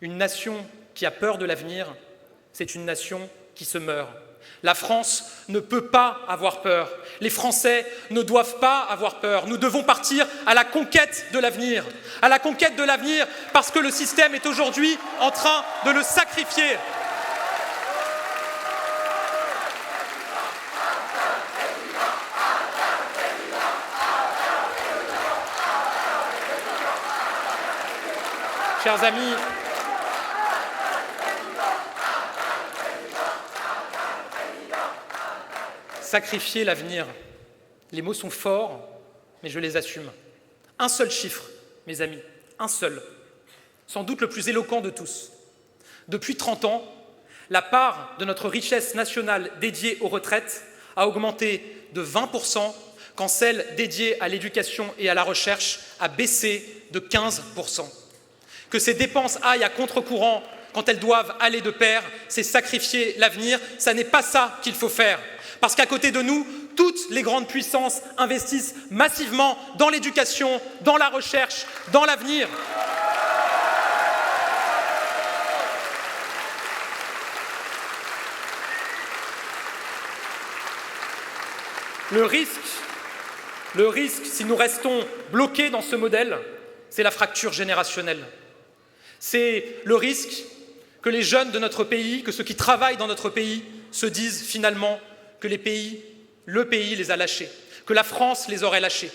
Une nation qui a peur de l'avenir, c'est une nation qui se meurt. La France ne peut pas avoir peur. Les Français ne doivent pas avoir peur. Nous devons partir à la conquête de l'avenir. À la conquête de l'avenir parce que le système est aujourd'hui en train de le sacrifier. Chers amis, sacrifier l'avenir. Les mots sont forts, mais je les assume. Un seul chiffre, mes amis, un seul, sans doute le plus éloquent de tous. Depuis 30 ans, la part de notre richesse nationale dédiée aux retraites a augmenté de 20%, quand celle dédiée à l'éducation et à la recherche a baissé de 15%. Que ces dépenses aillent à contre-courant quand elles doivent aller de pair, c'est sacrifier l'avenir. Ça n'est pas ça qu'il faut faire. Parce qu'à côté de nous, toutes les grandes puissances investissent massivement dans l'éducation, dans la recherche, dans l'avenir. Le risque, si nous restons bloqués dans ce modèle, c'est la fracture générationnelle. C'est le risque que les jeunes de notre pays, que ceux qui travaillent dans notre pays, se disent finalement que le pays les a lâchés, que la France les aurait lâchés.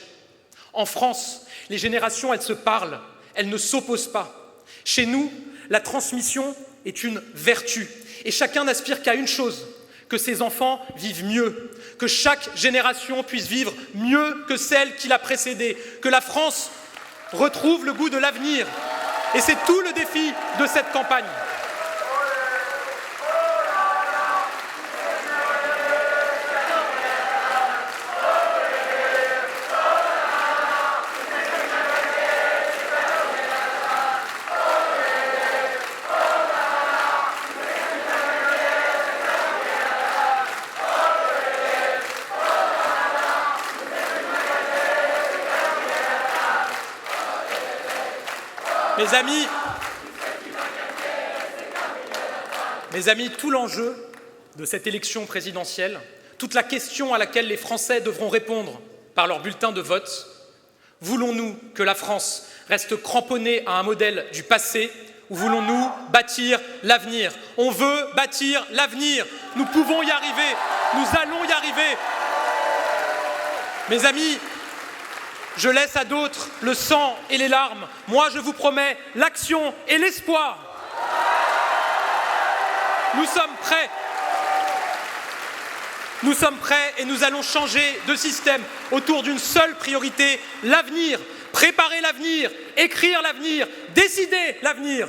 En France, les générations, elles se parlent, elles ne s'opposent pas. Chez nous, la transmission est une vertu et chacun n'aspire qu'à une chose, que ses enfants vivent mieux, que chaque génération puisse vivre mieux que celle qui l'a précédée, que la France retrouve le goût de l'avenir. Et c'est tout le défi de cette campagne. Mes amis, tout l'enjeu de cette élection présidentielle, toute la question à laquelle les Français devront répondre par leur bulletin de vote, voulons-nous que la France reste cramponnée à un modèle du passé ou voulons-nous bâtir l'avenir? On veut bâtir l'avenir. Nous pouvons y arriver. Nous allons y arriver. Mes amis, je laisse à d'autres le sang et les larmes. Moi, je vous promets l'action et l'espoir. Nous sommes prêts. Nous sommes prêts et nous allons changer de système autour d'une seule priorité, l'avenir. Préparer l'avenir, écrire l'avenir, décider l'avenir.